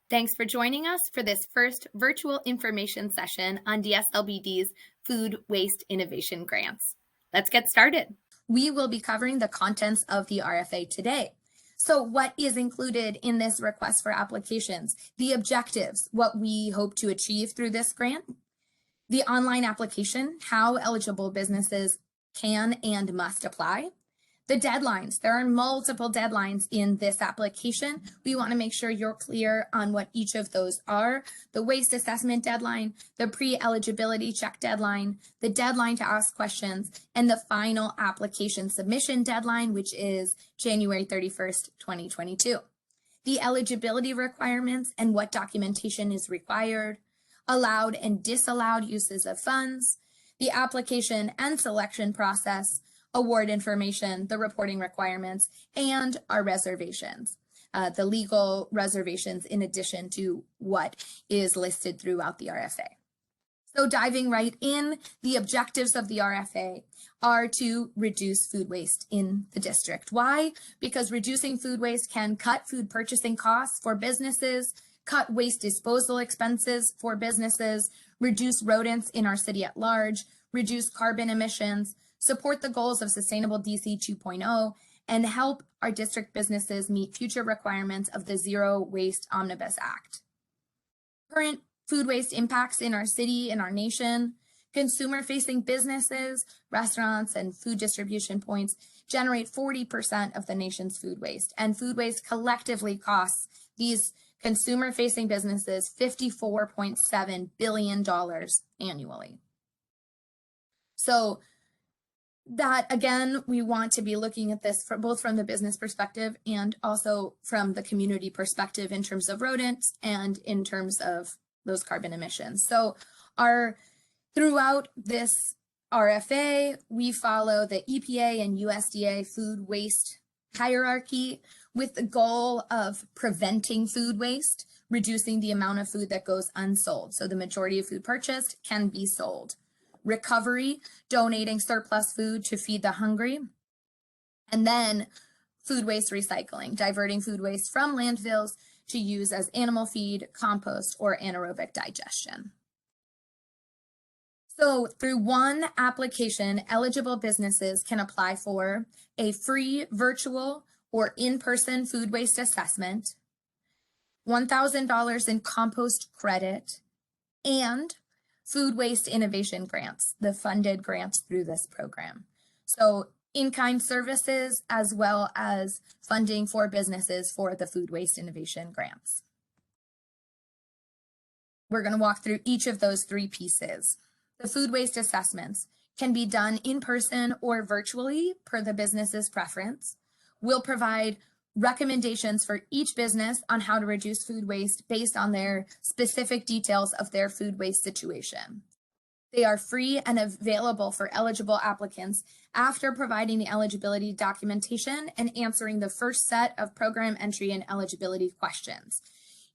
Thanks for joining us for this first virtual information session on DSLBD's Food Waste Innovation Grants. Let's get started. We will be covering the contents of the RFA today. So what is included in this request for applications? The objectives, what we hope to achieve through this grant, the online application, how eligible businesses can and must apply, the deadlines. There are multiple deadlines in this application. We want to make sure you're clear on what each of those are. The waste assessment deadline, the pre-eligibility check deadline, the deadline to ask questions, and the final application submission deadline, which is January 31st, 2022. The eligibility requirements and what documentation is required, allowed and disallowed uses of funds, the application and selection process, award information, the reporting requirements, and our reservations, the legal reservations in addition to what is listed throughout the RFA. So diving right in, the objectives of the RFA are to reduce food waste in the district. Why? Because reducing food waste can cut food purchasing costs for businesses, cut waste disposal expenses for businesses, reduce rodents in our city at large, reduce carbon emissions, support the goals of Sustainable DC 2.0, and help our district businesses meet future requirements of the Zero Waste Omnibus Act. Current food waste impacts in our city and our nation, consumer-facing businesses, restaurants, and food distribution points generate 40% of the nation's food waste, and food waste collectively costs these consumer-facing businesses $54.7 billion annually. So that, again, we want to be looking at this both from the business perspective and also from the community perspective in terms of rodents and in terms of those carbon emissions. So throughout this RFA, we follow the EPA and USDA food waste hierarchy with the goal of preventing food waste, reducing the amount of food that goes unsold. So the majority of food purchased can be sold. Recovery, donating surplus food to feed the hungry, and then food waste recycling, diverting food waste from landfills to use as animal feed, compost, or anaerobic digestion. So through one application, eligible businesses can apply for a free virtual or in-person food waste assessment, $1,000 in compost credit, and food waste innovation grants, the funded grants through this program. So in-kind services as well as funding for businesses for the food waste innovation grants. We're going to walk through each of those three pieces. The food waste assessments can be done in person or virtually per the business's preference. We'll provide recommendations for each business on how to reduce food waste based on their specific details of their food waste situation. They are free and available for eligible applicants after providing the eligibility documentation and answering the first set of program entry and eligibility questions.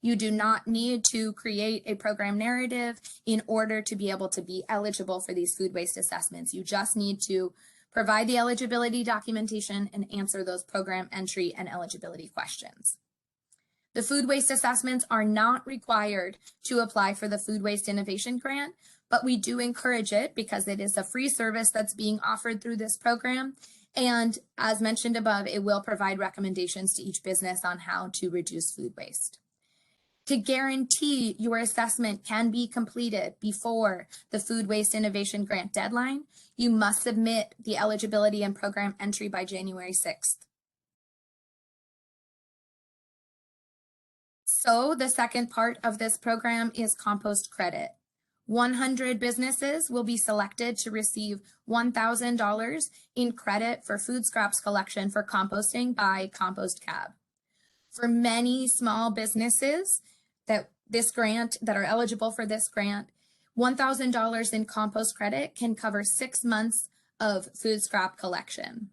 You do not need to create a program narrative in order to be able to be eligible for these food waste assessments. You just need to provide the eligibility documentation and answer those program entry and eligibility questions. The food waste assessments are not required to apply for the Food Waste Innovation Grant, but we do encourage it because it is a free service that's being offered through this program. And as mentioned above, it will provide recommendations to each business on how to reduce food waste. To guarantee your assessment can be completed before the Food Waste Innovation Grant deadline, you must submit the eligibility and program entry by January 6th. So the second part of this program is compost credit. 100 businesses will be selected to receive $1,000 in credit for food scraps collection for composting by Compost Cab. For many small businesses that are eligible for this grant, $1,000 in compost credit can cover 6 months of food scrap collection.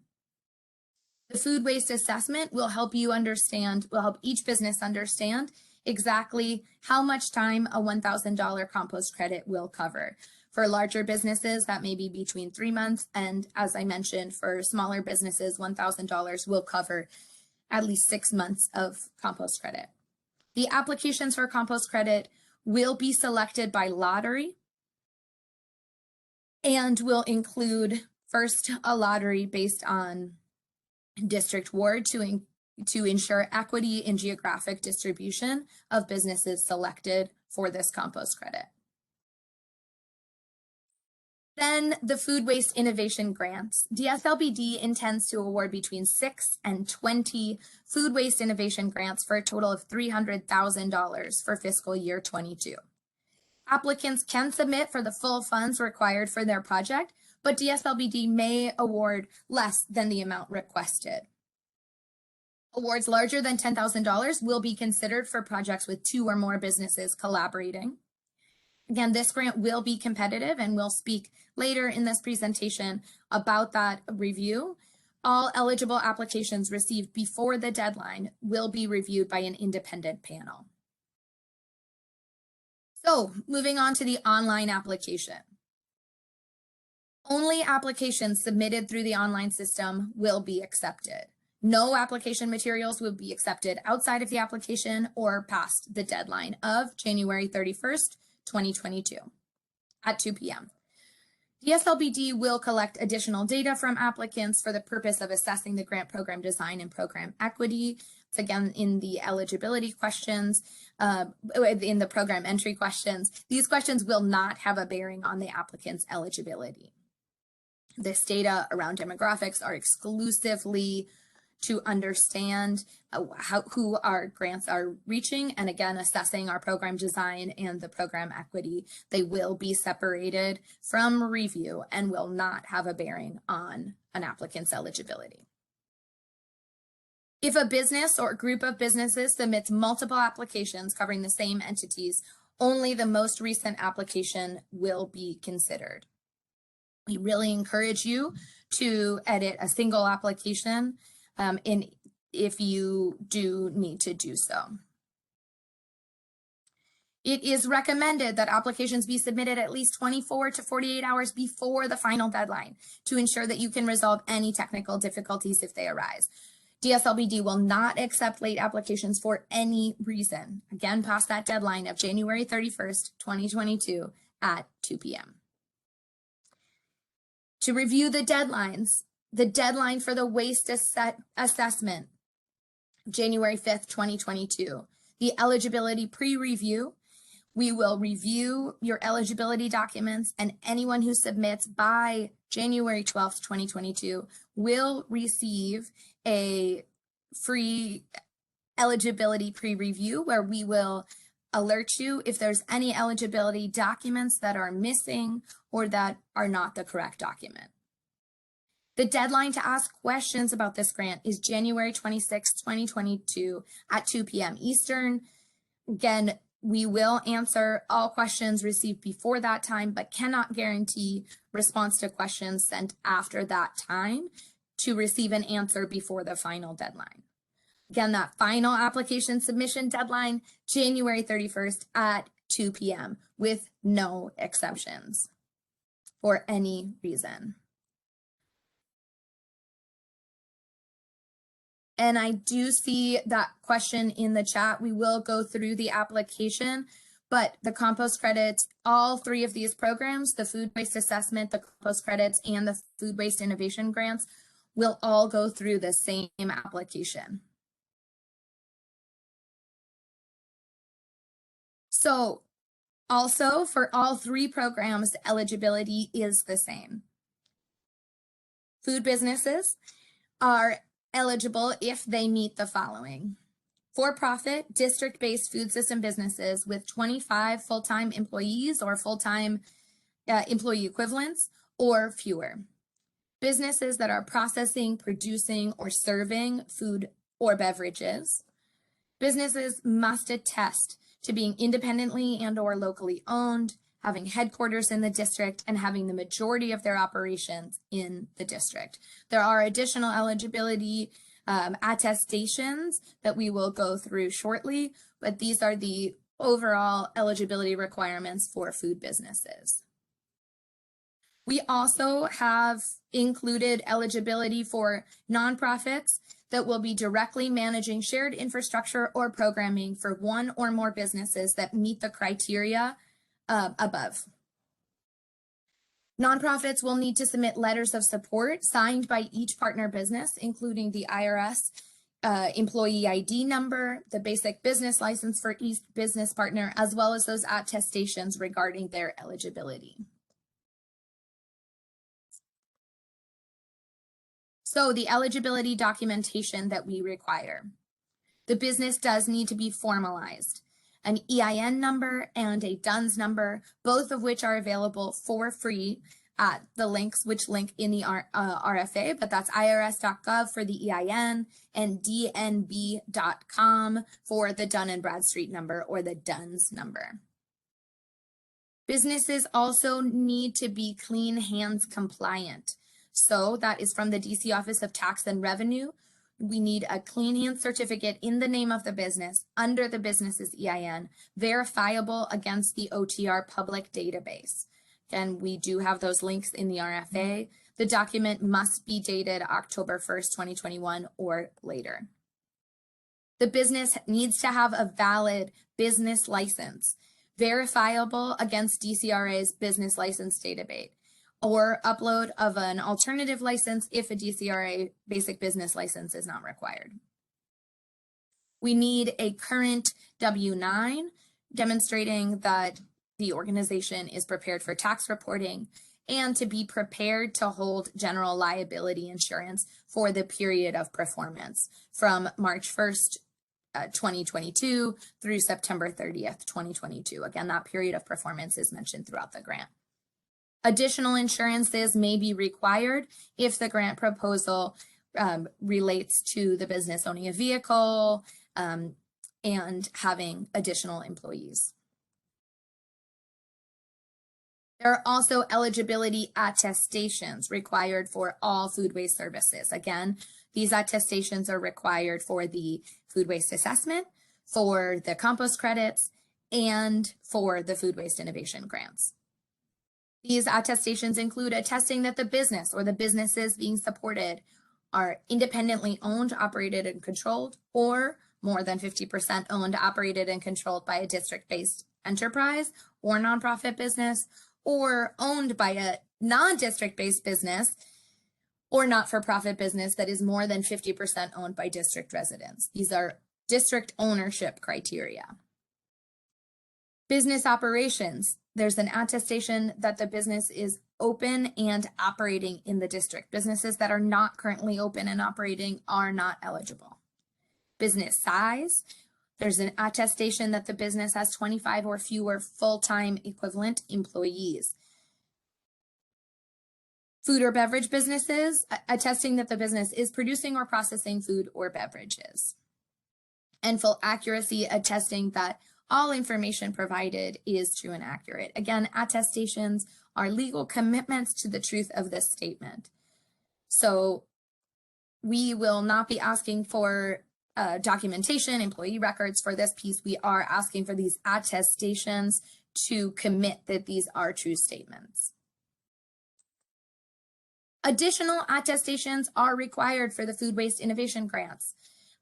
The food waste assessment will help each business understand exactly how much time a $1,000 compost credit will cover. For larger businesses, that may be between 3 months, and as I mentioned, for smaller businesses, $1,000 will cover at least 6 months of compost credit. The applications for compost credit will be selected by lottery and will include first a lottery based on district ward to ensure equity in geographic distribution of businesses selected for this compost credit. Then the food waste innovation grants. DSLBD intends to award between 6 and 20 food waste innovation grants for a total of $300,000 for fiscal year 22. Applicants can submit for the full funds required for their project, but DSLBD may award less than the amount requested. Awards larger than $10,000 will be considered for projects with 2 or more businesses collaborating. Again, this grant will be competitive, and we'll speak later in this presentation about that review. All eligible applications received before the deadline will be reviewed by an independent panel. So, moving on to the online application. Only applications submitted through the online system will be accepted. No application materials will be accepted outside of the application or past the deadline of January 31st, 2022 at 2 p.m. DSLBD will collect additional data from applicants for the purpose of assessing the grant program design and program equity. It's again in the eligibility questions, in the program entry questions. These questions will not have a bearing on the applicant's eligibility. This data around demographics are exclusively to understand who our grants are reaching, and again, assessing our program design and the program equity. They will be separated from review and will not have a bearing on an applicant's eligibility. If a business or group of businesses submits multiple applications covering the same entities, only the most recent application will be considered. We really encourage you to edit a single application if you do need to do so. It is recommended that applications be submitted at least 24 to 48 hours before the final deadline to ensure that you can resolve any technical difficulties if they arise. DSLBD will not accept late applications for any reason, again, past that deadline of January 31st, 2022 at 2 p.m. To review the deadlines, the deadline for the waste assessment, January 5th, 2022. The eligibility pre-review, we will review your eligibility documents, and anyone who submits by January 12th, 2022 will receive a free eligibility pre-review where we will alert you if there's any eligibility documents that are missing or that are not the correct document. The deadline to ask questions about this grant is January 26, 2022 at 2 p.m. Eastern. Again, we will answer all questions received before that time, but cannot guarantee response to questions sent after that time to receive an answer before the final deadline. Again, that final application submission deadline, January 31st at 2 p.m. with no exceptions for any reason. And I do see that question in the chat. We will go through the application, but the compost credits, all 3 of these programs, the food waste assessment, the compost credits, and the food waste innovation grants will all go through the same application. So also for all 3 programs, eligibility is the same. Food businesses are eligible if they meet the following: for-profit, district-based food system businesses with 25 full-time employees or full-time employee equivalents or fewer. Businesses that are processing, producing, or serving food or beverages. Businesses must attest to being independently and or locally owned, having headquarters in the district, and having the majority of their operations in the district. There are additional eligibility attestations that we will go through shortly, but these are the overall eligibility requirements for food businesses. We also have included eligibility for nonprofits that will be directly managing shared infrastructure or programming for one or more businesses that meet the criteria above. Nonprofits will need to submit letters of support signed by each partner business, including the IRS employee ID number, the basic business license for each business partner, as well as those attestations regarding their eligibility. So the eligibility documentation that we require. The business does need to be formalized. An EIN number and a DUNS number, both of which are available for free at the links which link in the RFA, but that's irs.gov for the EIN and dnb.com for the Dun & Bradstreet number or the DUNS number. Businesses also need to be clean hands compliant. So that is from the DC Office of Tax and Revenue. We need a clean hands certificate in the name of the business under the business's EIN, verifiable against the OTR public database. And we do have those links in the RFA. The document must be dated October 1st, 2021 or later. The business needs to have a valid business license, verifiable against DCRA's business license database, or upload of an alternative license if a DCRA basic business license is not required. We need a current W-9 demonstrating that the organization is prepared for tax reporting and to be prepared to hold general liability insurance for the period of performance from March 1st, 2022 through September 30th, 2022. Again, that period of performance is mentioned throughout the grant. Additional insurances may be required if the grant proposal relates to the business owning a vehicle and having additional employees. There are also eligibility attestations required for all food waste services. Again, these attestations are required for the food waste assessment, for the compost credits, and for the food waste innovation grants. These attestations include attesting that the business or the businesses being supported are independently owned, operated, and controlled, or more than 50% owned, operated, and controlled by a district-based enterprise or nonprofit business, or owned by a non-district-based business or not-for-profit business that is more than 50% owned by district residents. These are district ownership criteria. Business operations. There's an attestation that the business is open and operating in the district. Businesses that are not currently open and operating are not eligible. Business size. There's an attestation that the business has 25 or fewer full-time equivalent employees. Food or beverage businesses, attesting that the business is producing or processing food or beverages. And full accuracy, attesting that all information provided is true and accurate. Again, attestations are legal commitments to the truth of this statement. So we will not be asking for documentation, employee records for this piece. We are asking for these attestations to commit that these are true statements. Additional attestations are required for the food waste innovation grants.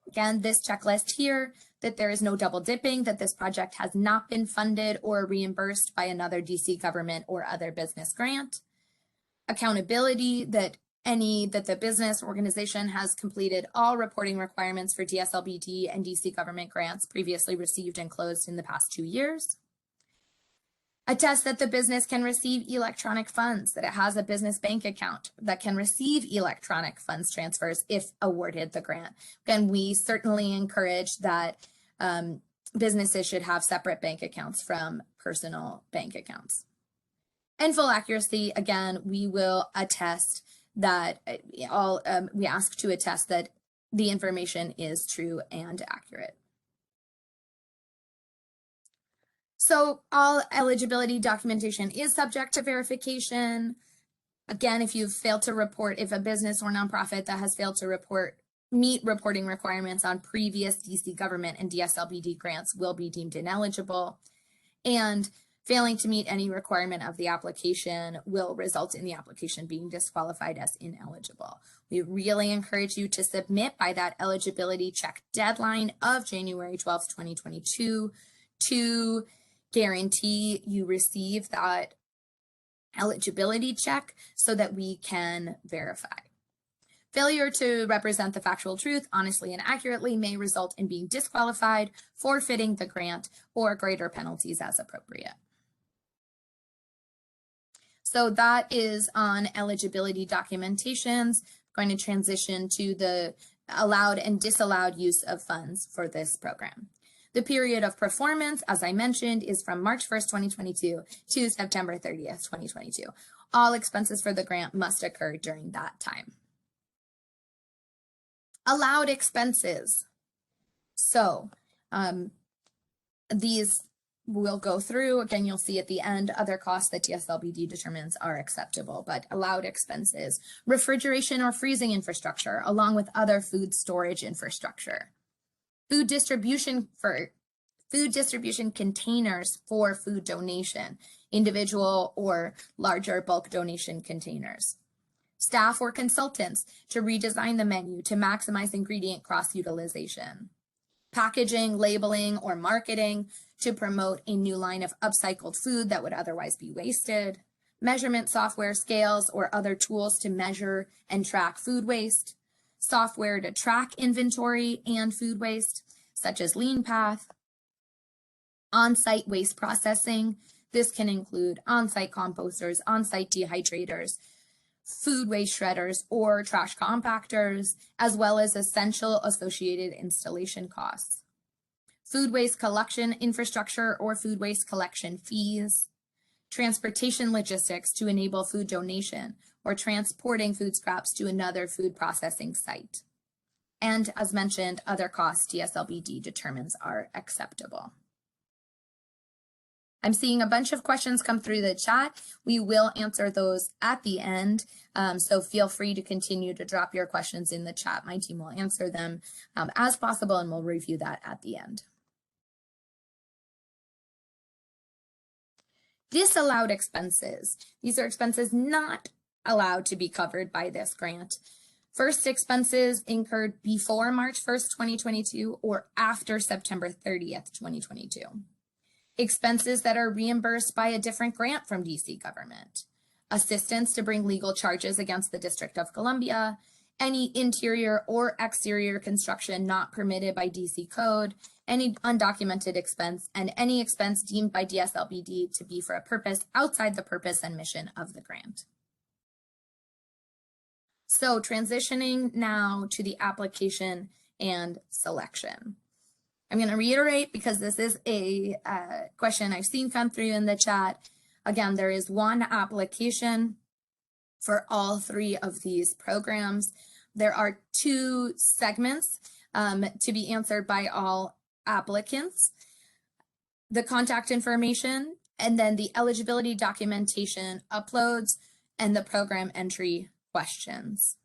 Again, this checklist here, that there is no double dipping, that this project has not been funded or reimbursed by another DC government or other business grant. Accountability, that the business organization has completed all reporting requirements for DSLBD and DC government grants previously received and closed in the past 2 years. Attest that the business can receive electronic funds, that it has a business bank account that can receive electronic funds transfers if awarded the grant. Again, we certainly encourage that businesses should have separate bank accounts from personal bank accounts. And full accuracy, again, we will attest that we ask to attest that the information is true and accurate. So all eligibility documentation is subject to verification. Again, if you've failed to report, if a business or nonprofit that has failed to meet reporting requirements on previous DC government and DSLBD grants will be deemed ineligible. And Failing to meet any requirement of the application will result in the application being disqualified as ineligible. We really encourage you to submit by that eligibility check deadline of January 12th, 2022 to guarantee you receive that eligibility check so that we can verify. Failure to represent the factual truth honestly and accurately may result in being disqualified, forfeiting the grant, or greater penalties as appropriate. So that is on eligibility documentations. I'm going to transition to the allowed and disallowed use of funds for this program. The period of performance, as I mentioned, is from March 1st, 2022 to September 30th, 2022. All expenses for the grant must occur during that time. Allowed expenses. So these we'll go through. Again, you'll see at the end other costs that DSLBD determines are acceptable, but allowed expenses, refrigeration or freezing infrastructure, along with other food storage infrastructure. Food distribution containers for food donation, individual or larger bulk donation containers. Staff or consultants to redesign the menu to maximize ingredient cross-utilization. Packaging, labeling, or marketing to promote a new line of upcycled food that would otherwise be wasted. Measurement software, scales, or other tools to measure and track food waste. Software to track inventory and food waste, such as LeanPath. On-site waste processing. This can include on-site composters, on-site dehydrators, food waste shredders, or trash compactors, as well as essential associated installation costs. Food waste collection infrastructure or food waste collection fees. Transportation logistics to enable food donation or transporting food scraps to another food processing site. And as mentioned, other costs DSLBD determines are acceptable. I'm seeing a bunch of questions come through the chat. We will answer those at the end, so feel free to continue to drop your questions in the chat. My team will answer them as possible, and we'll review that at the end. Disallowed expenses. These are expenses not allowed to be covered by this grant. First, expenses incurred before March 1st, 2022 or after September 30th, 2022. Expenses that are reimbursed by a different grant from DC government. Assistance to bring legal charges against the District of Columbia. Any interior or exterior construction not permitted by DC code. Any undocumented expense, and any expense deemed by DSLBD to be for a purpose outside the purpose and mission of the grant. So transitioning now to the application and selection. I'm going to reiterate because this is a question I've seen come through in the chat. Again, there is one application for all three of these programs. There are two segments to be answered by all applicants, the contact information, and then the eligibility documentation uploads and the program entry questions.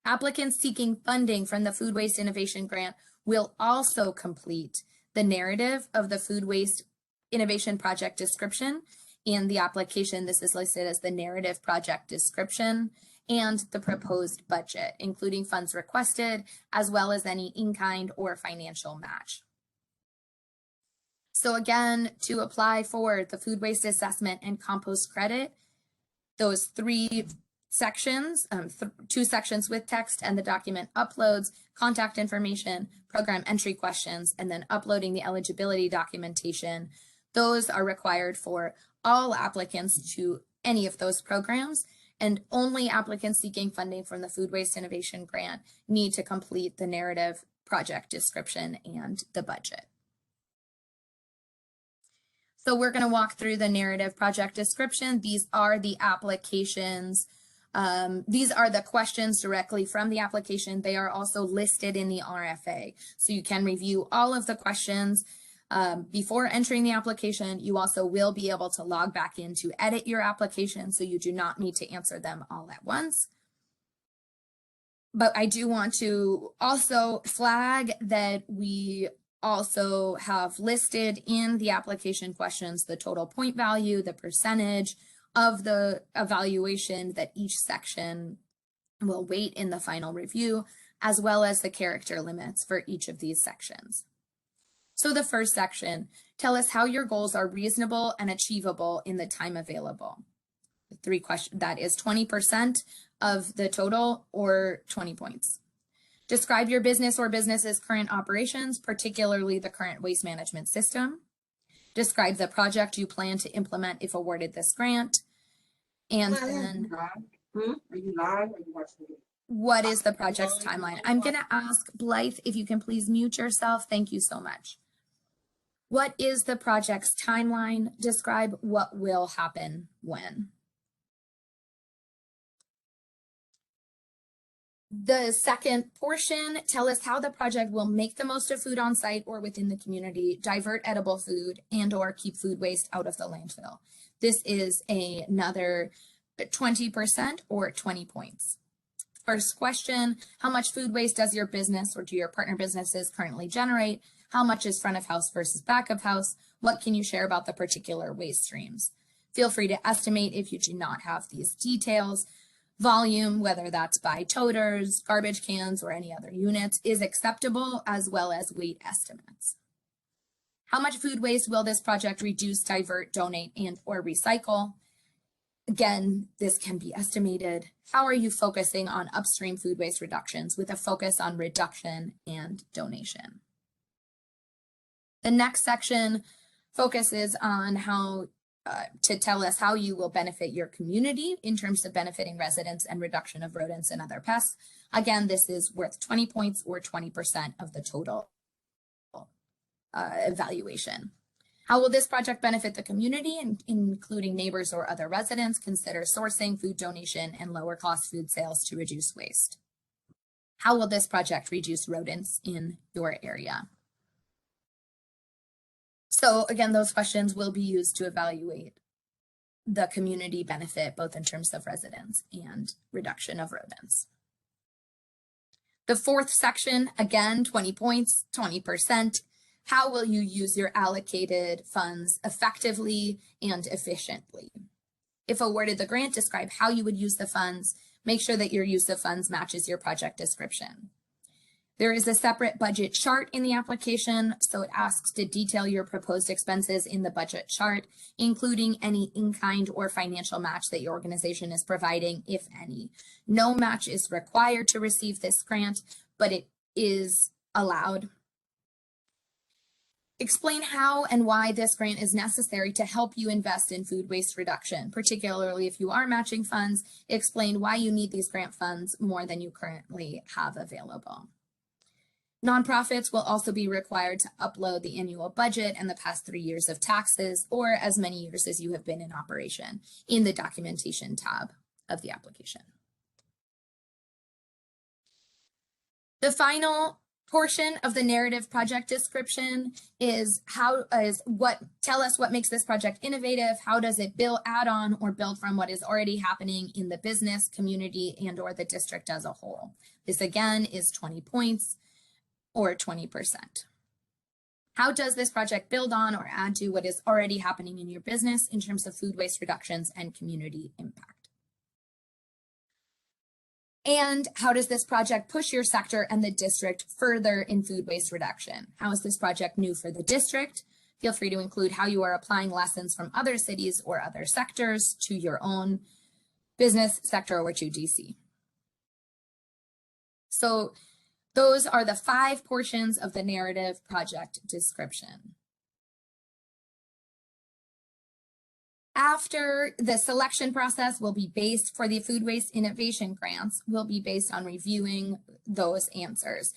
Applicants seeking funding from the Food Waste Innovation Grant will also complete the narrative of the Food Waste Innovation Project description in the application. This is listed as the narrative project description and the proposed budget, including funds requested, as well as any in-kind or financial match. So again, to apply for the food waste assessment and compost credit, those three sections, two sections with text and the document uploads, contact information, program entry questions, and then uploading the eligibility documentation, those are required for all applicants to any of those programs. And only applicants seeking funding from the Food Waste Innovation Grant need to complete the narrative, project description, and the budget. So we're going to walk through the narrative project description. These are the applications. These are the questions directly from the application. They are also listed in the RFA. So you can review all of the questions before entering the application. You also will be able to log back in to edit your application, so you do not need to answer them all at once. But I do want to also flag that we also have listed in the application questions the total point value, the percentage of the evaluation that each section will weight in the final review, as well as the character limits for each of these sections. So the first section, tell us how your goals are reasonable and achievable in the time available. The 3 questions, that is 20% of the total or 20 points. Describe your business or business's current operations, particularly the current waste management system. Describe the project you plan to implement if awarded this grant. And then what is the project's timeline? I'm going to ask Blythe if you can please mute yourself. Thank you so much. What is the project's timeline? Describe what will happen when. The second portion, tell us how the project will make the most of food on site or within the community, divert edible food, and or keep food waste out of the landfill. This is another 20% or 20 points. First question, how much food waste does your business or do your partner businesses currently generate? How much is front of house versus back of house? What can you share about the particular waste streams? Feel free to estimate if you do not have these details. Volume, whether that's by toters, garbage cans, or any other units, is acceptable, as well as weight estimates. How much food waste will this project reduce, divert, donate, and or recycle? Again, this can be estimated. How are you focusing on upstream food waste reductions with a focus on reduction and donation? The next section focuses on how to tell us how you will benefit your community in terms of benefiting residents and reduction of rodents and other pests. Again, this is worth 20 points or 20% of the total evaluation. How will this project benefit the community, including neighbors or other residents? Consider sourcing, food donation, and lower cost food sales to reduce waste. How will this project reduce rodents in your area? So again, those questions will be used to evaluate the community benefit, both in terms of residents and reduction of rodents. The fourth section, again, 20 points, 20%. How will you use your allocated funds effectively and efficiently? If awarded the grant, describe how you would use the funds. Make sure that your use of funds matches your project description. There is a separate budget chart in the application, so it asks to detail your proposed expenses in the budget chart, including any in-kind or financial match that your organization is providing, if any. No match is required to receive this grant, but it is allowed. Explain how and why this grant is necessary to help you invest in food waste reduction, particularly if you are matching funds. Explain why you need these grant funds more than you currently have available. Nonprofits will also be required to upload the annual budget and the past 3 years of taxes, or as many years as you have been in operation, in the documentation tab of the application. The final portion of the narrative project description is tell us what makes this project innovative. How does it add on or build from what is already happening in the business, community, and or the district as a whole? This again is 20 points or 20%. How does this project build on or add to what is already happening in your business in terms of food waste reductions and community impact? And how does this project push your sector and the district further in food waste reduction? How is this project new for the district? Feel free to include how you are applying lessons from other cities or other sectors to your own business sector or to DC. So those are the 5 portions of the narrative project description. After the selection process will be based for the food waste innovation grants, will be based on reviewing those answers.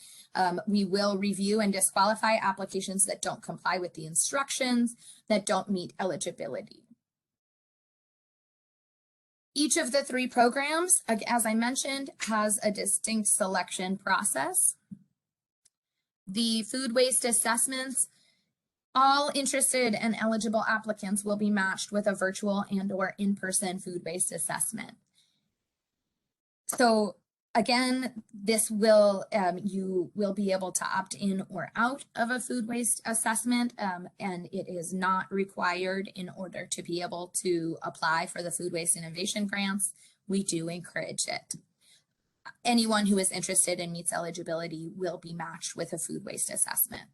We will review and disqualify applications that don't comply with the instructions, that don't meet eligibility. Each of the 3 programs, as I mentioned, has a distinct selection process. The food waste assessments, all interested and eligible applicants will be matched with a virtual and or in-person food waste assessment. So Again, this will, you will be able to opt in or out of a food waste assessment, and it is not required in order to be able to apply for the food waste innovation grants. We do encourage it. Anyone who is interested and meets eligibility will be matched with a food waste assessment.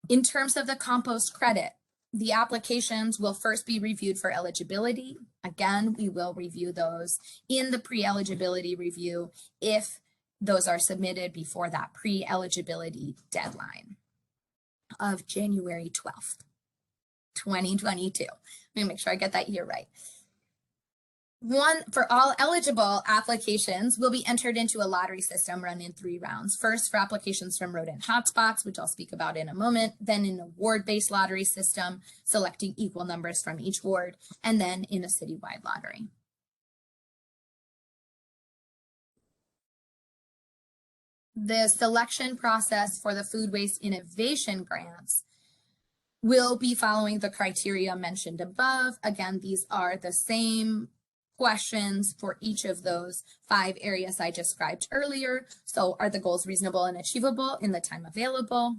In terms of the compost credit, the applications will first be reviewed for eligibility. Again, we will review those in the pre-eligibility review if those are submitted before that pre-eligibility deadline of January 12th, 2022. Let me make sure I get that year right. For all eligible applications will be entered into a lottery system run in 3 rounds. First, for applications from Rodent Hot Spots, which I'll speak about in a moment, then in a ward-based lottery system, selecting equal numbers from each ward, and then in a citywide lottery. The selection process for the food waste innovation grants will be following the criteria mentioned above. Again, these are the same questions for each of those 5 areas I described earlier. So are the goals reasonable and achievable in the time available?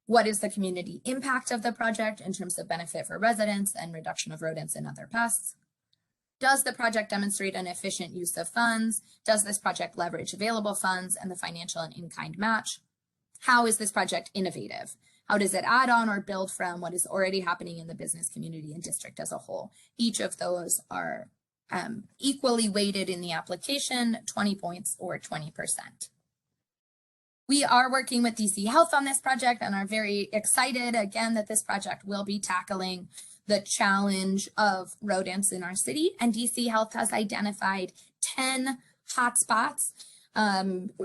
What is the community impact of the project in terms of benefit for residents and reduction of rodents and other pests? Does the project demonstrate an efficient use of funds? Does this project leverage available funds and the financial and in-kind match? How is this project innovative? How does it add on or build from what is already happening in the business community and district as a whole? Each of those are equally weighted in the application, 20 points or 20%. We are working with DC Health on this project and are very excited again that this project will be tackling the challenge of rodents in our city, and DC Health has identified 10 hotspots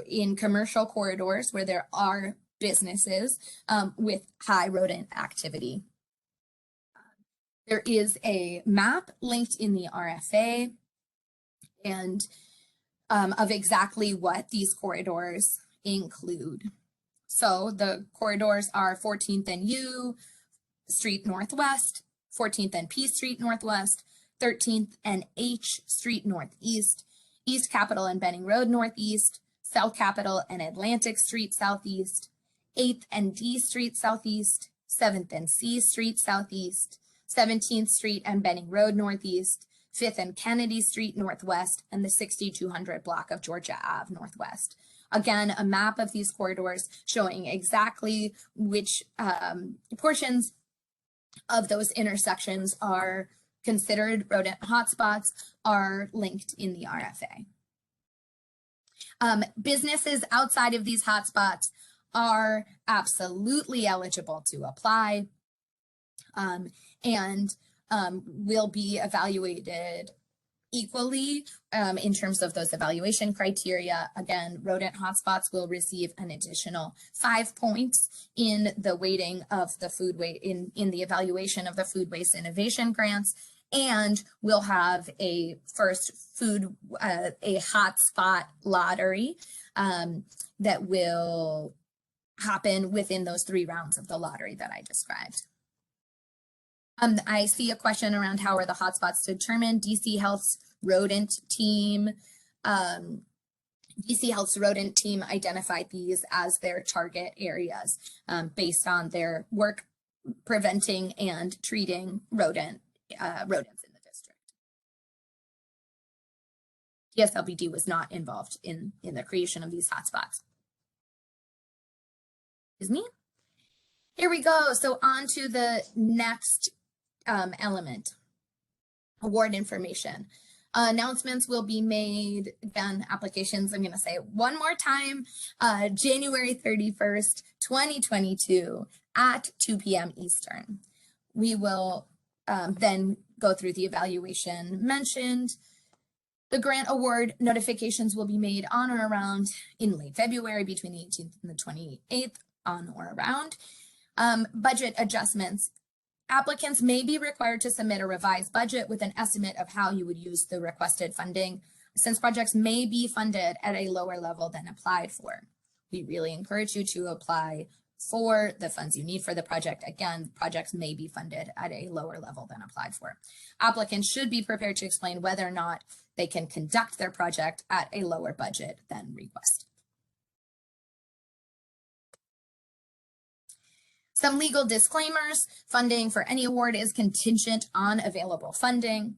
in commercial corridors where there are businesses with high rodent activity. There is a map linked in the RFA and of exactly what these corridors include. So the corridors are 14th and U Street Northwest, 14th and P Street Northwest, 13th and H Street Northeast, East Capitol and Benning Road Northeast, South Capitol and Atlantic Street Southeast, 8th and D Street Southeast, 7th and C Street Southeast, 17th Street and Benning Road Northeast, 5th and Kennedy Street Northwest, and the 6200 block of Georgia Ave Northwest. Again, a map of these corridors showing exactly which portions of those intersections are considered rodent hotspots are linked in the RFA. Businesses outside of these hotspots are absolutely eligible to apply and will be evaluated equally in terms of those evaluation criteria. Again, rodent hotspots will receive an additional 5 points in the weighting of the food waste in the evaluation of the food waste innovation grants, and we'll have a first a hotspot lottery that will happen within those 3 rounds of the lottery that I described. I see a question around how are the hotspots determined. DC Health's rodent team, identified these as their target areas based on their work preventing and treating rodents in the district. DSLBD was not involved in the creation of these hotspots. Excuse me. Here we go. So on to the next element, award information. Announcements will be made, again, applications, I'm going to say it one more time, January 31st, 2022 at 2 p.m. Eastern. We will then go through the evaluation mentioned. The grant award notifications will be made on or around in late February between the 18th and the 28th, on or around. Budget adjustments. Applicants may be required to submit a revised budget with an estimate of how you would use the requested funding, since projects may be funded at a lower level than applied for. We really encourage you to apply for the funds you need for the project. Again, projects may be funded at a lower level than applied for. Applicants should be prepared to explain whether or not they can conduct their project at a lower budget than requested. Some legal disclaimers: funding for any award is contingent on available funding.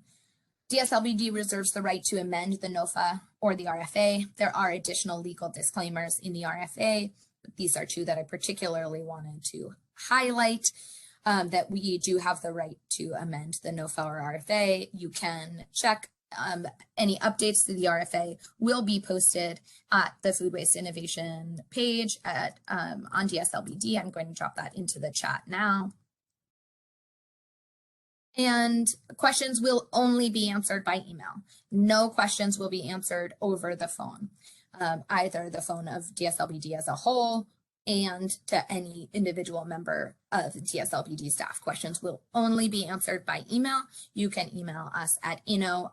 DSLBD reserves the right to amend the NOFA or the RFA. There are additional legal disclaimers in the RFA. These are two that I particularly wanted to highlight, that we do have the right to amend the NOFA or RFA. You can check any updates to the RFA will be posted at the Food Waste Innovation page on DSLBD. I'm going to drop that into the chat now. And questions will only be answered by email. No questions will be answered over the phone, either the phone of DSLBD as a whole and to any individual member of DSLBD staff. Questions will only be answered by email. You can email us at inno.ed@dc.gov.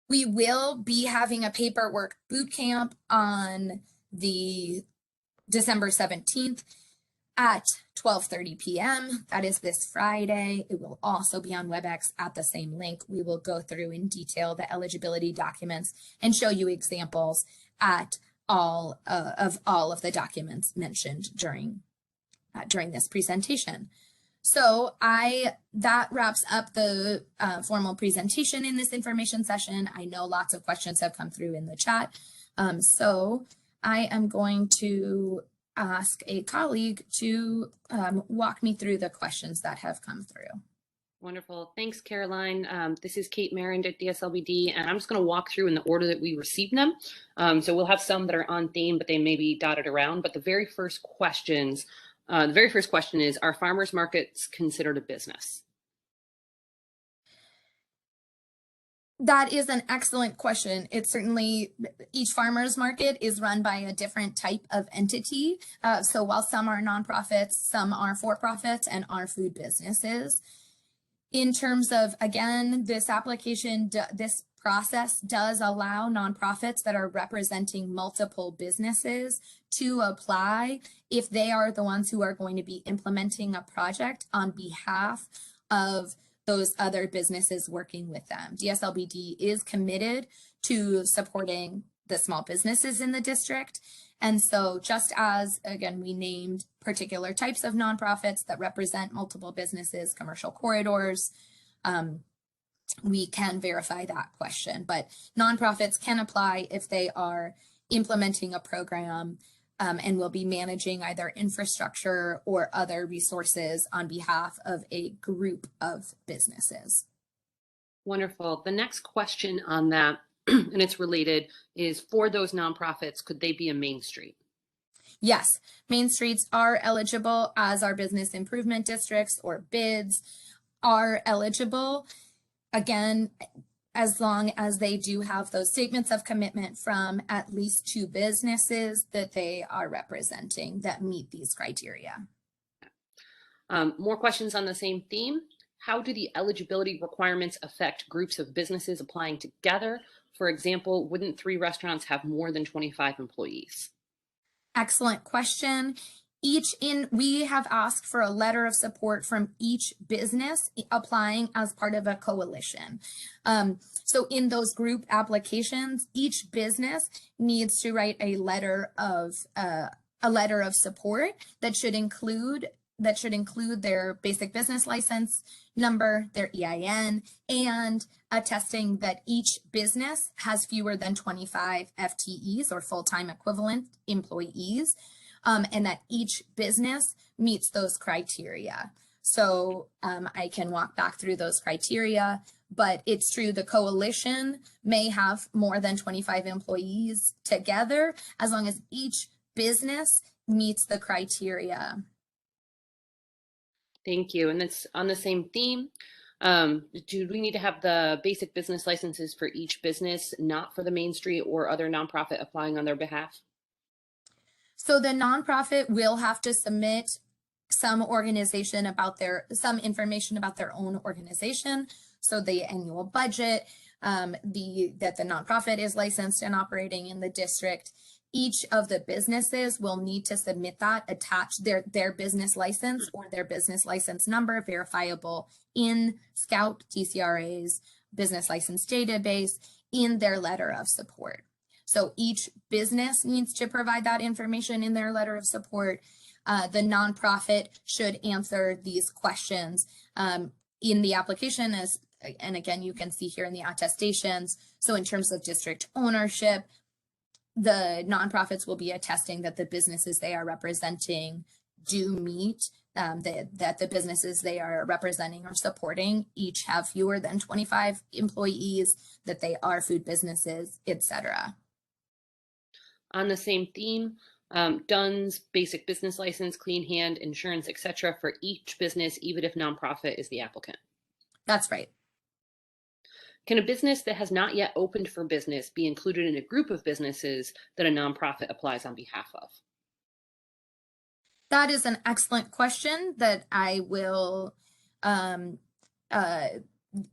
We will be having a paperwork boot camp on the December 17th at 12:30 p.m. That is this Friday. It will also be on WebEx at the same link. We will go through in detail the eligibility documents and show you examples at all of the documents mentioned during this presentation. So that wraps up the formal presentation in this information session. I know lots of questions have come through in the chat. So I am going to ask a colleague to walk me through the questions that have come through. Wonderful. Thanks, Caroline. This is Kate Marind at DSLBD, and I'm just going to walk through in the order that we received them. So we'll have some that are on theme, but they may be dotted around. But the very first question is, are farmers markets considered a business? That is an excellent question. It's certainly, each farmers market is run by a different type of entity. So while some are nonprofits, some are for-profits and are food businesses. In terms of, again, this application, this process does allow nonprofits that are representing multiple businesses to apply if they are the ones who are going to be implementing a project on behalf of those other businesses working with them. DSLBD is committed to supporting the small businesses in the district. And so just as, again, we named particular types of nonprofits that represent multiple businesses, commercial corridors, we can verify that question. But nonprofits can apply if they are implementing a program and will be managing either infrastructure or other resources on behalf of a group of businesses. Wonderful. The next question on that, and it's related, is for those nonprofits, could they be a Main Street? Yes, Main Streets are eligible, as our business improvement districts or BIDs are eligible. Again, as long as they do have those statements of commitment from at least 2 businesses that they are representing that meet these criteria. More questions on the same theme. How do the eligibility requirements affect groups of businesses applying together? For example, wouldn't 3 restaurants have more than 25 employees? Excellent question. We have asked for a letter of support from each business applying as part of a coalition. So in those group applications, each business needs to write a letter of support that should include their basic business license number, their EIN, and attesting that each business has fewer than 25 FTEs or full-time equivalent employees. And that each business meets those criteria. So I can walk back through those criteria, but it's true the coalition may have more than 25 employees together as long as each business meets the criteria. Thank you. And that's on the same theme. Do we need to have the basic business licenses for each business, not for the Main Street or other nonprofit applying on their behalf? So the nonprofit will have to submit some information about their own organization. So the annual budget, that the nonprofit is licensed and operating in the district. Each of the businesses will need to submit that, attach their business license or their business license number, verifiable in Scout TCRA's business license database, in their letter of support. So each business needs to provide that information in their letter of support. The nonprofit should answer these questions in the application, and again, you can see here in the attestations. So in terms of district ownership, the nonprofits will be attesting that the businesses they are representing do meet, that the businesses they are representing or supporting each have fewer than 25 employees, that they are food businesses, etc. On the same theme, DUNS, basic business license, clean hand, insurance, etc. for each business, even if nonprofit is the applicant. That's right. Can a business that has not yet opened for business be included in a group of businesses that a nonprofit applies on behalf of? That is an excellent question that I will,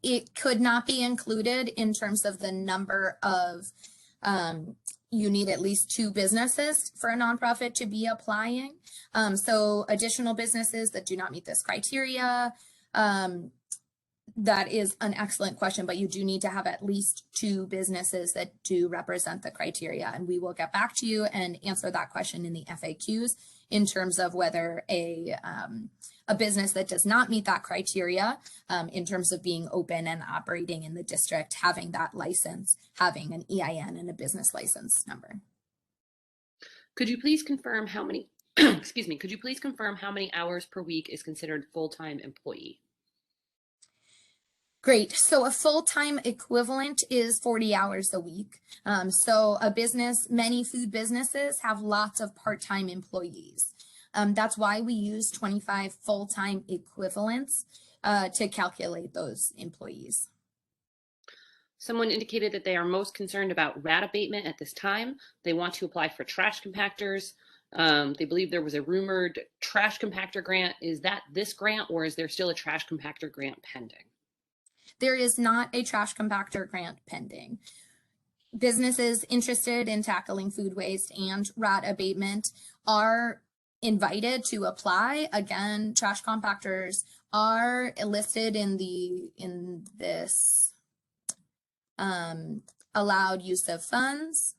it could not be included in terms of the number of, you need at least 2 businesses for a nonprofit to be applying. So additional businesses that do not meet this criteria, that is an excellent question, but you do need to have at least 2 businesses that do represent the criteria. And we will get back to you and answer that question in the FAQs in terms of whether a business that does not meet that criteria, in terms of being open and operating in the district, having that license, having an EIN and a business license number. Could you please confirm how many, excuse me, could you please confirm how many hours per week is considered full-time employee? Great. So a full-time equivalent is 40 hours a week. So a business, many food businesses have lots of part-time employees. That's why we use 25 full-time equivalents to calculate those employees. Someone indicated that they are most concerned about rat abatement at this time. They want to apply for trash compactors. They believe there was a rumored trash compactor grant. Is that this grant, or is there still a trash compactor grant pending? There is not a trash compactor grant pending. Businesses interested in tackling food waste and rat abatement are invited to apply. Again, trash compactors are listed in this allowed use of funds,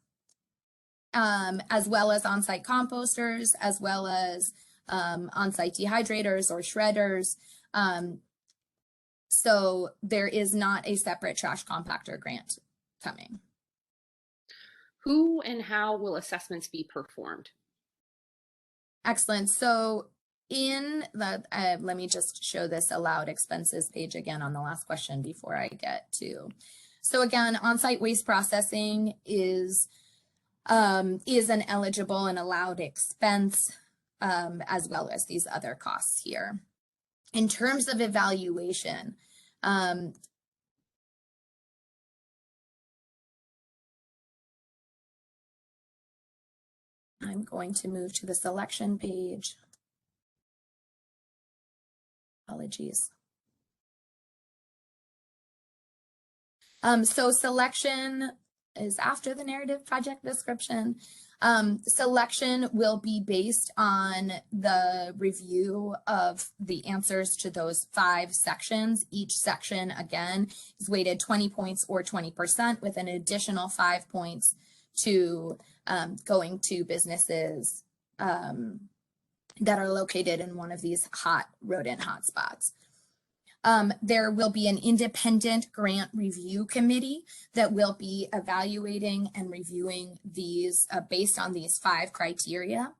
as well as on-site composters, as well as on-site dehydrators or shredders. So there is not a separate trash compactor grant coming. Who and how will assessments be performed? Excellent. So in the, let me just show this allowed expenses page again on the last question before I get to. So again, on-site waste processing is an eligible and allowed expense, as well as these other costs here. In terms of evaluation, I'm going to move to the selection page. Apologies. So selection is after the narrative project description. Selection will be based on the review of the answers to those 5 sections. Each section, again, is weighted 20 points or 20% with an additional 5 points to going to businesses that are located in one of these rodent hotspots. There will be an independent grant review committee that will be evaluating and reviewing these based on these 5 criteria.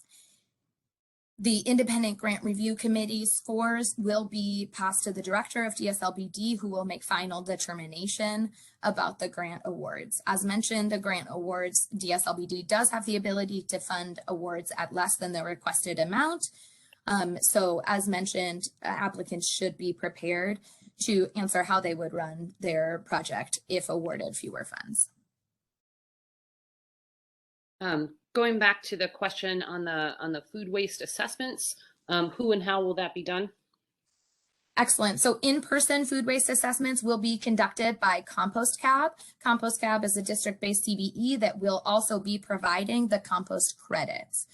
The independent grant review committee scores will be passed to the director of DSLBD, who will make final determination about the grant awards. As mentioned, the grant awards, DSLBD does have the ability to fund awards at less than the requested amount. So as mentioned, applicants should be prepared to answer how they would run their project if awarded fewer funds. Going back to the question on the food waste assessments, who and how will that be done? Excellent. So in-person food waste assessments will be conducted by Compost Cab. Compost Cab is a district-based CBE that will also be providing the compost credits.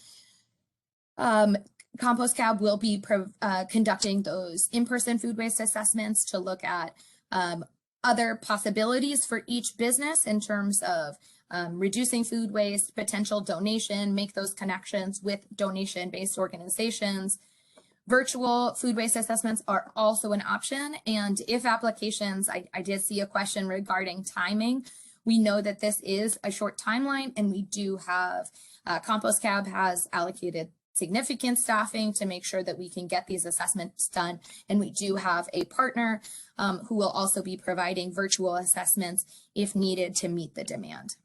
Compost Cab will be conducting those in-person food waste assessments to look at other possibilities for each business in terms of reducing food waste, potential donation, make those connections with donation-based organizations. Virtual food waste assessments are also an option. And if applications, I did see a question regarding timing. We know that this is a short timeline, and we do have, Compost Cab has allocated significant staffing to make sure that we can get these assessments done. And we do have a partner who will also be providing virtual assessments if needed to meet the demand.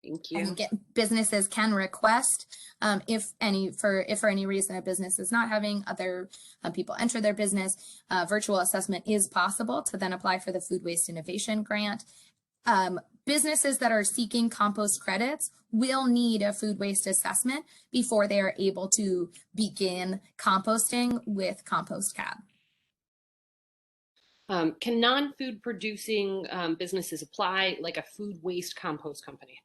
Thank you. And again, businesses can request if for any reason a business is not having other people enter their business, virtual assessment is possible to then apply for the Food Waste Innovation Grant. Businesses that are seeking compost credits will need a food waste assessment before they are able to begin composting with Compost Cab. Can non-food producing businesses apply, like a food waste compost company?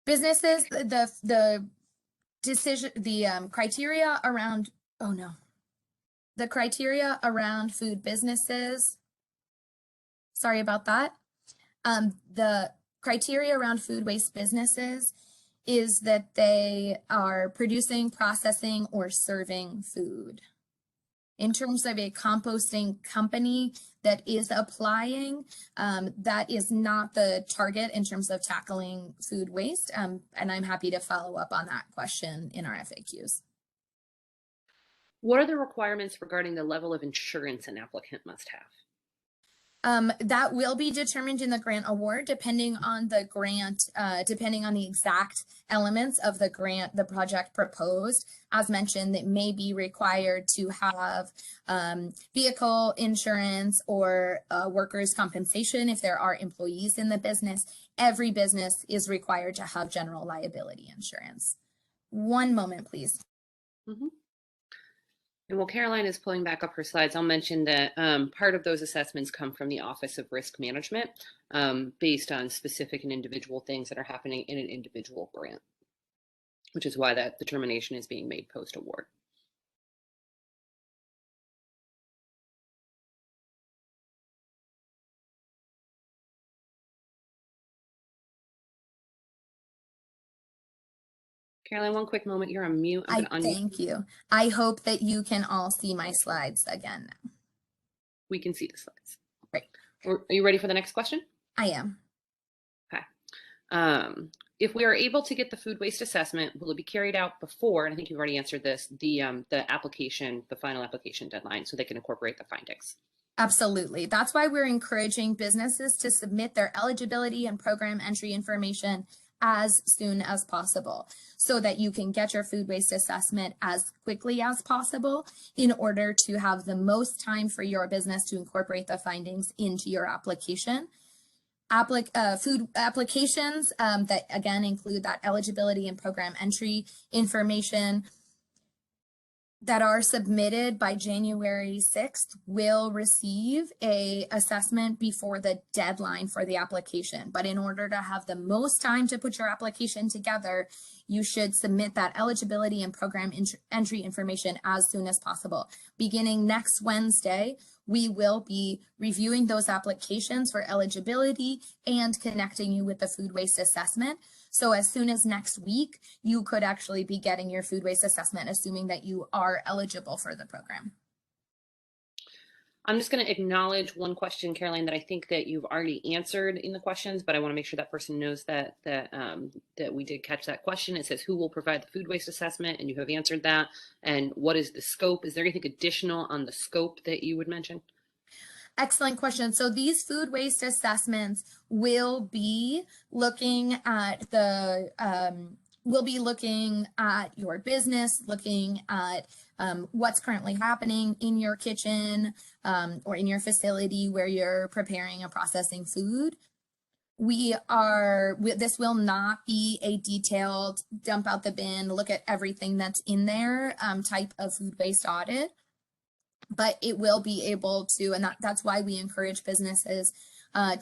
Businesses, the decision, the criteria around, the criteria around food businesses, sorry about that. The criteria around food waste businesses is that they are producing, processing, or serving food. In terms of a composting company that is applying, that is not the target in terms of tackling food waste. And I'm happy to follow up on that question in our FAQs. What are the requirements regarding the level of insurance an applicant must have? That will be determined in the grant award, depending on the grant, depending on the exact elements of the grant, the project proposed. As mentioned, it may be required to have vehicle insurance or workers' compensation if there are employees in the business. Every business is required to have general liability insurance. One moment, please. Mm-hmm. And while Caroline is pulling back up her slides, I'll mention that part of those assessments come from the Office of Risk Management based on specific and individual things that are happening in an individual grant, which is why that determination is being made post-award. Caroline, one quick moment. You're on mute. Thank you. I hope that you can all see my slides again now. We can see the slides. Great. Are you ready for the next question? I am. Okay. If we are able to get the food waste assessment, will it be carried out before, and I think you've already answered this, the application, the final application deadline, so they can incorporate the findings? Absolutely. That's why we're encouraging businesses to submit their eligibility and program entry information as soon as possible so that you can get your food waste assessment as quickly as possible in order to have the most time for your business to incorporate the findings into your application. Food applications that again include that eligibility and program entry information that are submitted by January 6th will receive a assessment before the deadline for the application. But in order to have the most time to put your application together, you should submit that eligibility and program entry information as soon as possible. Beginning next Wednesday, we will be reviewing those applications for eligibility and connecting you with the food waste assessment. So as soon as next week, you could actually be getting your food waste assessment, assuming that you are eligible for the program. I'm just going to acknowledge one question, Caroline, that I think that you've already answered in the questions, but I want to make sure that person knows that we did catch that question. It says, who will provide the food waste assessment? And you have answered that. And what is the scope? Is there anything additional on the scope that you would mention? Excellent question. So these food waste assessments will be looking at your business, looking at what's currently happening in your kitchen or in your facility where you're preparing and processing food. This will not be a detailed dump out the bin, look at everything that's in there type of food waste audit, but it will be able to, and that's why we encourage businesses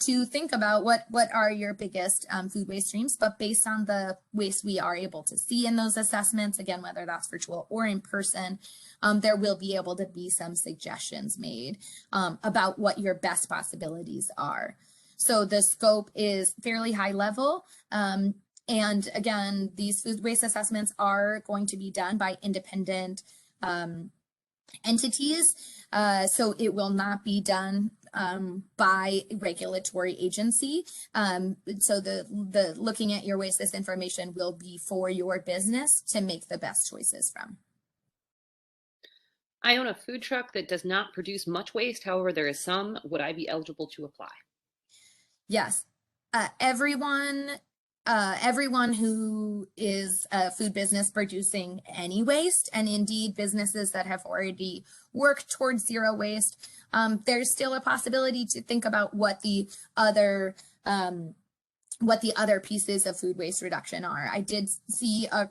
to think about what are your biggest food waste streams, but based on the waste we are able to see in those assessments, again, whether that's virtual or in person, there will be able to be some suggestions made about what your best possibilities are. So the scope is fairly high level. And again, these food waste assessments are going to be done by independent entities. So it will not be done by a regulatory agency. So the looking at your waste, this information will be for your business to make the best choices from. I own a food truck that does not produce much waste. However, there is some. Would I be eligible to apply? Yes, everyone who is a food business producing any waste, and indeed businesses that have already worked towards zero waste, there's still a possibility to think about what the other pieces of food waste reduction are. I did see a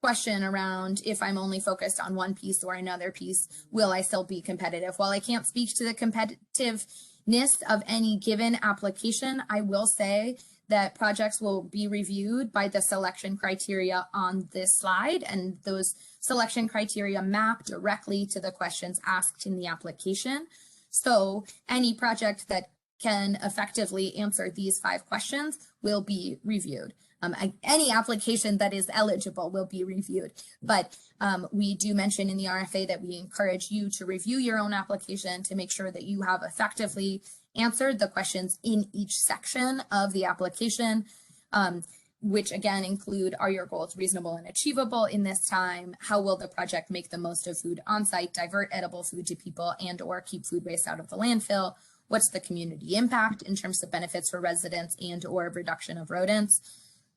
question around, if I'm only focused on one piece or another piece, will I still be competitive? While I can't speak to the competitiveness of any given application, I will say that projects will be reviewed by the selection criteria on this slide, and those selection criteria map directly to the questions asked in the application. So any project that can effectively answer these 5 questions will be reviewed. Any application that is eligible will be reviewed, but we do mention in the RFA that we encourage you to review your own application to make sure that you have effectively answered the questions in each section of the application, which again include, are your goals reasonable and achievable in this time? How will the project make the most of food on site, divert edible food to people, and or keep food waste out of the landfill? What's the community impact in terms of benefits for residents and or reduction of rodents?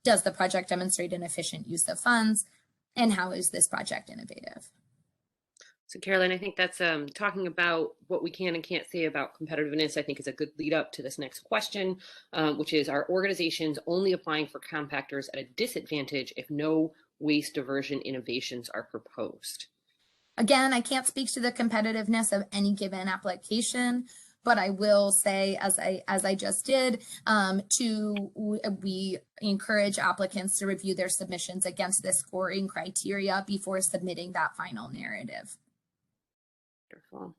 Does the project demonstrate an efficient use of funds? And how is this project innovative? So Caroline, I think that's talking about what we can and can't say about competitiveness, I think is a good lead up to this next question, which is, are organizations only applying for compactors at a disadvantage if no waste diversion innovations are proposed? Again, I can't speak to the competitiveness of any given application, but I will say, as I just did, we encourage applicants to review their submissions against this scoring criteria before submitting that final narrative. Wonderful.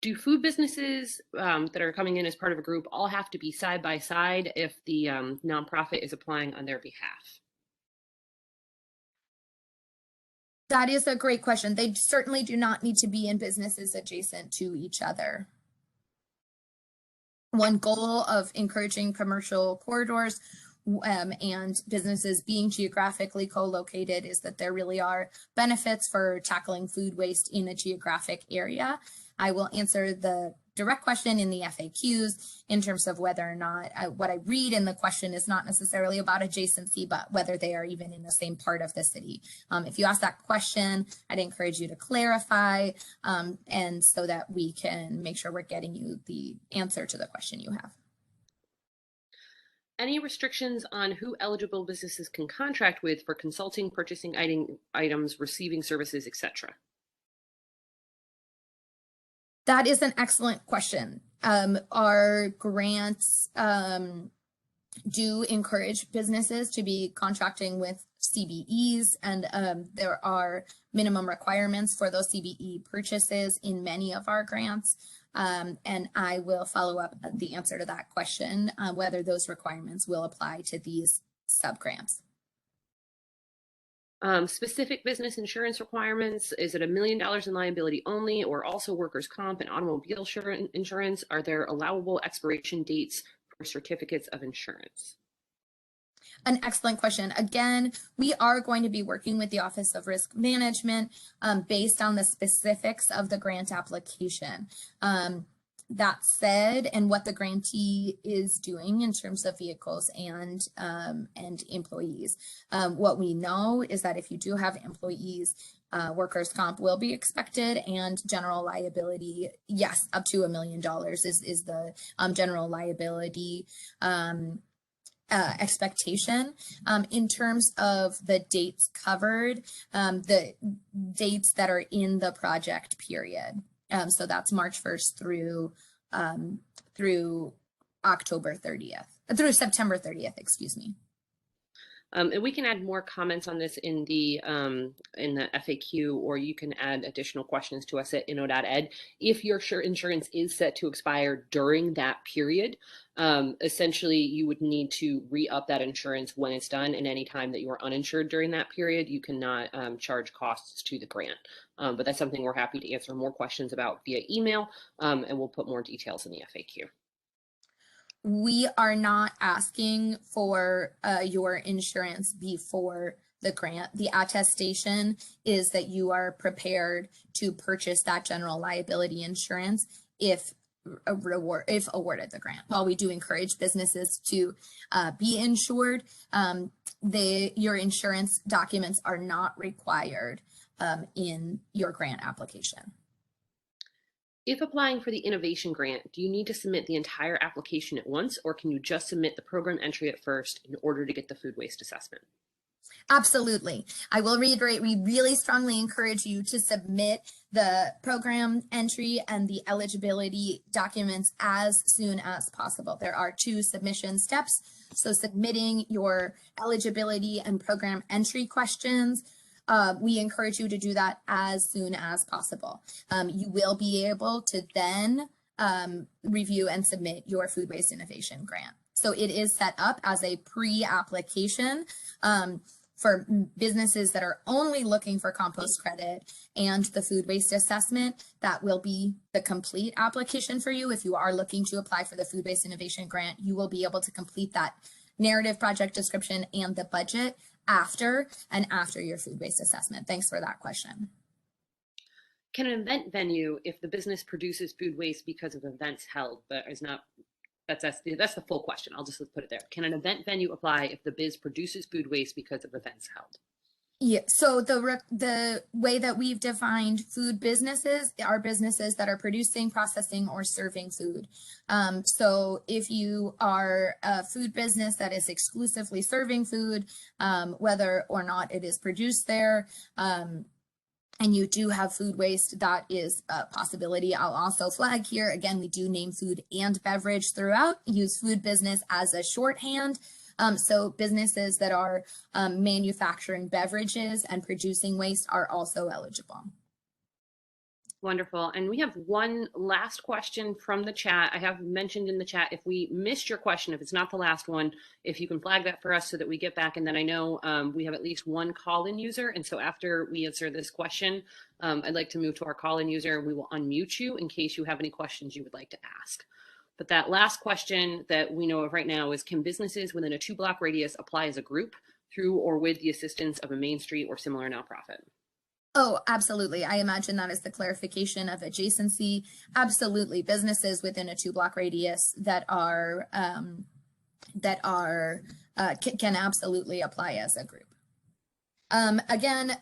Do food businesses that are coming in as part of a group all have to be side by side if the nonprofit is applying on their behalf? That is a great question. They certainly do not need to be in businesses adjacent to each other. One goal of encouraging commercial corridors and businesses being geographically co-located is that there really are benefits for tackling food waste in a geographic area. I will answer the direct question in the FAQs in terms of whether or not what I read in the question is not necessarily about adjacency, but whether they are even in the same part of the city. If you ask that question, I'd encourage you to clarify, and so that we can make sure we're getting you the answer to the question you have. Any restrictions on who eligible businesses can contract with for consulting, purchasing items, receiving services, etc.? That is an excellent question. Our grants do encourage businesses to be contracting with CBEs, and there are minimum requirements for those CBE purchases in many of our grants. And I will follow up the answer to that question, whether those requirements will apply to these sub-grants. Specific business insurance requirements, is it $1 million in liability only, or also workers' comp and automobile insurance? Are there allowable expiration dates for certificates of insurance? An excellent question. Again, we are going to be working with the Office of Risk Management based on the specifics of the grant application. That said, and what the grantee is doing in terms of vehicles and employees, what we know is that if you do have employees, workers' comp will be expected, and general liability, yes, up to $1 million is the general liability expectation. In terms of the dates covered, the dates that are in the project period. So that's March 1st through October 30th, through September 30th, excuse me. And we can add more comments on this in the FAQ, or you can add additional questions to us at inno.ed. If your insurance is set to expire during that period, essentially you would need to re-up that insurance when it's done, and any time that you are uninsured during that period, you cannot charge costs to the grant. But that's something we're happy to answer more questions about via email, and we'll put more details in the FAQ. We are not asking for your insurance before the grant. The attestation is that you are prepared to purchase that general liability insurance if awarded the grant. While we do encourage businesses to be insured, your insurance documents are not required in your grant application. If applying for the innovation grant, do you need to submit the entire application at once, or can you just submit the program entry at first in order to get the food waste assessment? Absolutely. I will reiterate, we really strongly encourage you to submit the program entry and the eligibility documents as soon as possible. There are 2 submission steps. So submitting your eligibility and program entry questions, we encourage you to do that as soon as possible. You will be able to then review and submit your food waste innovation grant. So it is set up as a pre-application for businesses that are only looking for compost credit and the food waste assessment. That will be the complete application for you. If you are looking to apply for the food waste innovation grant, you will be able to complete that narrative, project description, and the budget after your food waste assessment. Thanks for that question. Can an event venue, if the business produces food waste because of events held, but is not, that's the full question. I'll just put it there. Can an event venue apply if the biz produces food waste because of events held? Yeah, so the way that we've defined food businesses are businesses that are producing, processing, or serving food. So if you are a food business that is exclusively serving food, whether or not it is produced there, and you do have food waste, that is a possibility. I'll also flag here, again, we do name food and beverage throughout, use food business as a shorthand. So businesses that are manufacturing beverages and producing waste are also eligible. Wonderful. And we have one last question from the chat. I have mentioned in the chat, if we missed your question, if it's not the last one, if you can flag that for us so that we get back. And then I know we have at least one call-in user. And so after we answer this question, I'd like to move to our call-in user, and we will unmute you in case you have any questions you would like to ask. But that last question that we know of right now is, can businesses within a 2-block radius apply as a group through or with the assistance of a Main Street or similar nonprofit? Oh, absolutely. I imagine that is the clarification of adjacency. Absolutely. Businesses within a 2-block radius that can absolutely apply as a group. Again,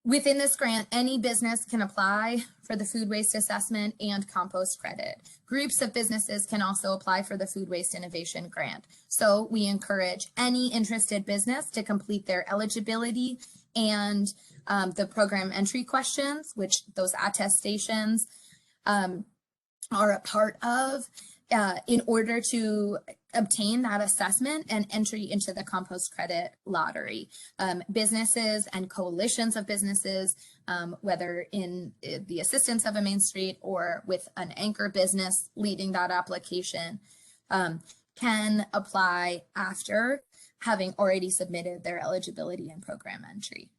within this grant, any business can apply for the food waste assessment and compost credit. Groups of businesses can also apply for the food waste innovation grant. So we encourage any interested business to complete their eligibility and the program entry questions, which those attestations are a part of, in order to obtain that assessment and entry into the compost credit lottery. Businesses and coalitions of businesses, whether in the assistance of a Main Street or with an anchor business leading that application, can apply after having already submitted their eligibility and program entry.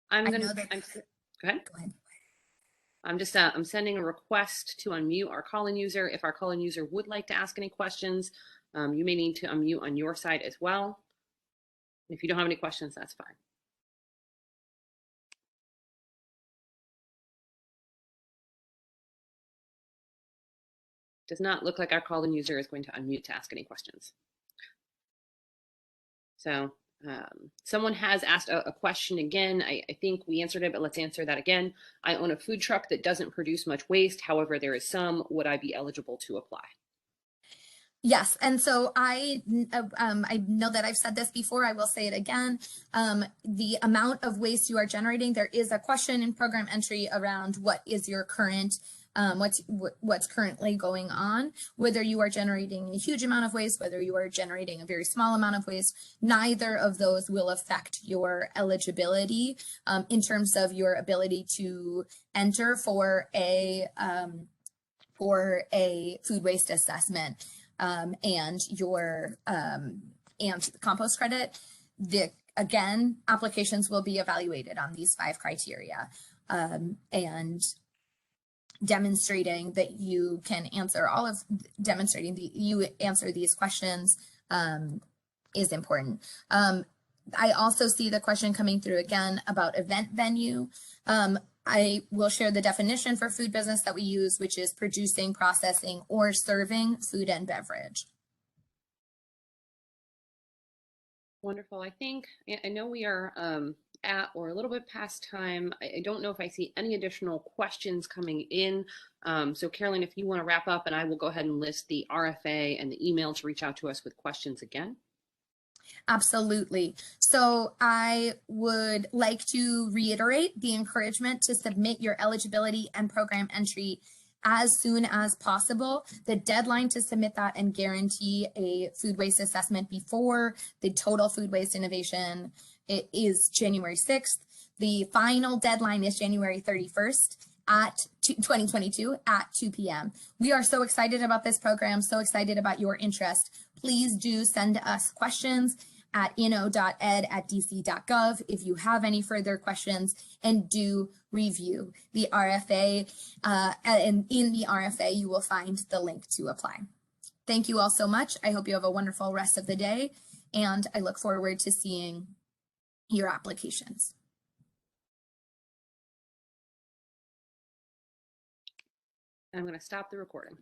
Go ahead. I'm sending a request to unmute our call-in user. If our call-in user would like to ask any questions, you may need to unmute on your side as well. If you don't have any questions, that's fine. Does not look like our call-in user is going to unmute to ask any questions. So someone has asked a question again. I think we answered it, but let's answer that again. I own a food truck that doesn't produce much waste. However, there is some. Would I be eligible to apply? Yes, and so I know that I've said this before. I will say it again. The amount of waste you are generating, there is a question in program entry around what is your current, what's currently going on, whether you are generating a huge amount of waste, whether you are generating a very small amount of waste. Neither of those will affect your eligibility in terms of your ability to enter for a food waste assessment. And your and the compost credit. Again, applications will be evaluated on these 5 criteria, and demonstrating that you can answer you answer these questions is important. I also see the question coming through again about event venue. I will share the definition for food business that we use, which is producing, processing, or serving food and beverage. Wonderful. I know we are at or a little bit past time. I don't know if I see any additional questions coming in. So Caroline, if you want to wrap up, and I will go ahead and list the RFA and the email to reach out to us with questions again. Absolutely. So I would like to reiterate the encouragement to submit your eligibility and program entry as soon as possible. The deadline to submit that and guarantee a food waste assessment before the total food waste innovation is January 6th. The final deadline is January 31st. At 2022 at 2 p.m. We are so excited about this program, so excited about your interest. Please do send us questions at inno.ed@dc.gov if you have any further questions, and do review the RFA. And in the RFA, you will find the link to apply. Thank you all so much. I hope you have a wonderful rest of the day, and I look forward to seeing your applications. I'm going to stop the recording.